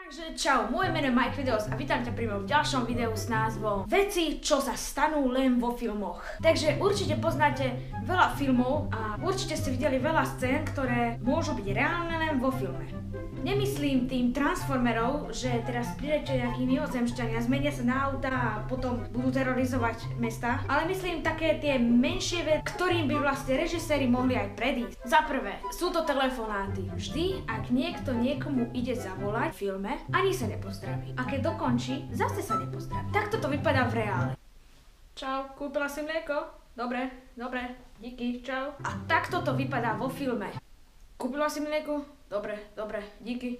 Takže čau, moje meno je Mike Videos a vítam ťa pri mojom ďalšom videu s názvom Veci, čo sa stanú len vo filmoch. Takže určite poznáte veľa filmov a určite ste videli veľa scén, ktoré môžu byť reálne len vo filme. Nemyslím tým Transformerov, že teraz prídete nejakí mimozemšťania, zmenia sa na auta a potom budú terorizovať mesta, ale myslím také tie menšie veci, ktorým by vlastne režiséri mohli aj predísť. Za prvé, sú to telefonáty. Vždy, ak niekto niekomu ide zavolať v filme, ani sa nepozdraví. A keď dokončí, zase sa nepozdraví. Takto to vypadá v reále. Čau, kúpila si mlieko? Dobre, díky, čau. A takto to vypadá vo filme. Kúpila si mlieko? Dobre, díky.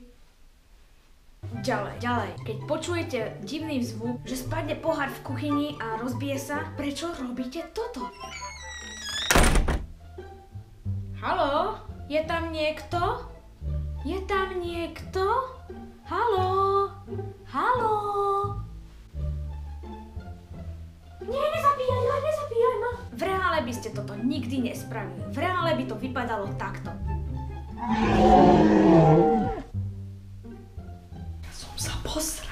Ďalej. Keď počujete divný zvuk, že spadne pohár v kuchyni a rozbije sa, prečo robíte toto? Haló? Je tam niekto? Haló? Nie, nezabíjaj ma. V reále by ste toto nikdy nespravili. V reále by to vypadalo takto. Ja som sa posral.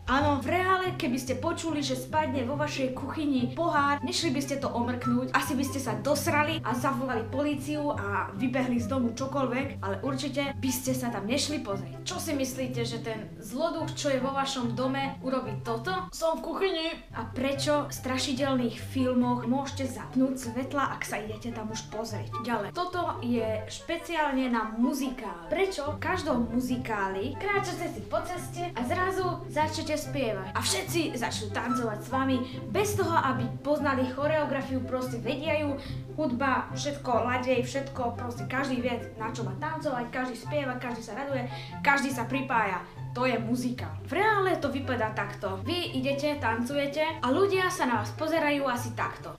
Áno, v reále, keby ste počuli, že spadne vo vašej kuchyni pohár, nešli by ste to omrknúť, asi by ste sa dosrali a zavolali políciu a vybehli z domu čokoľvek, ale určite by ste sa tam nešli pozrieť. Čo si myslíte, že ten zloduch, čo je vo vašom dome, urobí toto? Som v kuchyni! A prečo v strašidelných filmoch môžete zapnúť svetla, ak sa idete tam už pozrieť? Ďalej. Toto je špeciálne na muzikál. Prečo v každom muzikáli kráčate si po ceste a zrazu začnete spievať a všetci začnú tancovať s vami bez toho, aby poznali choreografiu, proste vedia ju, hudba, všetko ladej, všetko, proste každý vie, na čo má tancovať, každý spieva, každý sa raduje, každý sa pripája. To je muzikál. V reále to vypadá takto. Vy idete, tancujete a ľudia sa na vás pozerajú asi takto.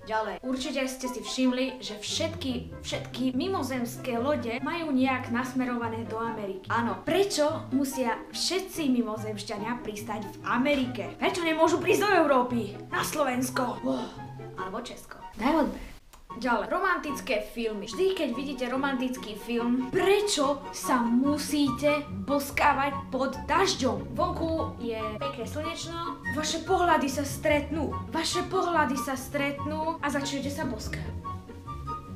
Ďalej. Určite ste si všimli, že všetky mimozemské lode majú nejak nasmerované do Ameriky. Áno, prečo musia všetci mimozemšťania pristať v Amerike? Prečo nemôžu prísť do Európy? Na Slovensko? Alebo Česko? Daj odber. Ďalej, romantické filmy. Vždy, keď vidíte romantický film, prečo sa musíte boskávať pod dažďom? Vonku je pekne slnečno, vaše pohľady sa stretnú a začnete sa boskávať.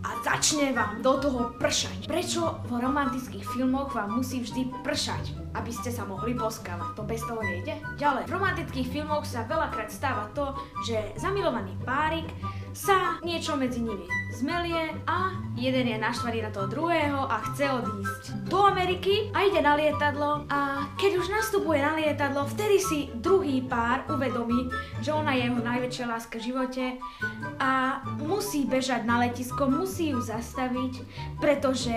A začne vám do toho pršať. Prečo v romantických filmoch vám musí vždy pršať, aby ste sa mohli boskávať? To bez toho nejde? Ďalej, v romantických filmoch sa veľakrát stáva to, že zamilovaný párik sa niečo medzi nimi zmelie a jeden je naštvaný na toho druhého a chce odísť do Ameriky a ide na lietadlo a keď už nastupuje na lietadlo, vtedy si druhý pár uvedomí, že ona je jeho najväčšia láska v živote a musí bežať na letisko, musí ju zastaviť, pretože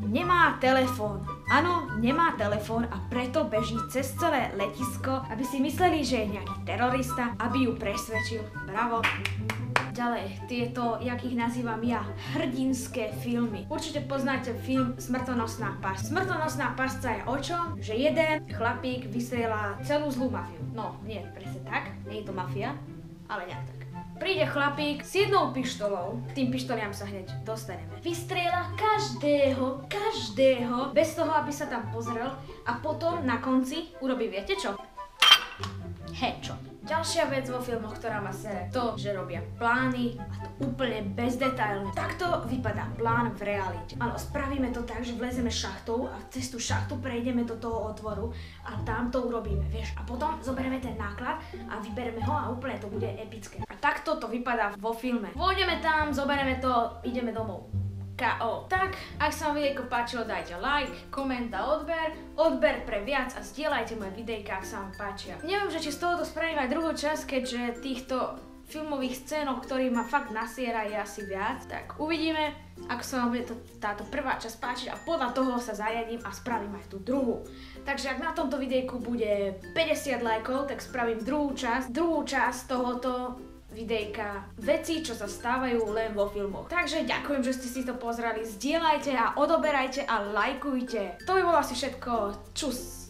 nemá telefón. Áno, nemá telefón a preto beží cez celé letisko, aby si mysleli, že je nejaký terorista, aby ju presvedčil. Bravo. Ďalej, tieto, jak ich nazývam ja, hrdinské filmy. Určite poznáte film Smrtonosná pasca. Smrtonosná pasca je o čom? Že jeden chlapík vystrieľa celú zlú mafiu. No, nie presne tak, nie je to mafia, ale nejak tak. Príde chlapík s jednou pištolou, k tým pištoliam sa hneď dostaneme. Vystrieľa každého, bez toho, aby sa tam pozrel a potom na konci urobí, viete čo? Headshot. Ďalšia vec vo filmoch, ktorá ma sere, to, že robia plány a to úplne bezdetailne. Takto vypadá plán v realite. Áno, spravíme to tak, že vlezeme šachtou a cez tú šachtu prejdeme do toho otvoru a tam to urobíme, vieš. A potom zoberieme ten náklad a vybereme ho a úplne to bude epické. A takto to vypadá vo filme. Vôjdeme tam, zoberieme to, ideme domov. K.O. Tak, ak sa vám videjko páčilo, dajte like, koment a odber pre viac a zdieľajte moje videjka, ak sa vám páčia. Neviem, že či z tohoto spravím aj druhú časť, keďže týchto filmových scénok, ktorý ma fakt nasiera, je asi viac. Tak uvidíme, ako sa vám bude táto prvá časť páčiť a podľa toho sa zariadím a spravím aj tú druhú. Takže ak na tomto videjku bude 50 lajkov, tak spravím druhú časť tohoto videjka veci, čo sa stávajú len vo filmoch. Takže ďakujem, že ste si to pozreli, zdieľajte a odoberajte a lajkujte. To by bolo asi všetko. Čus!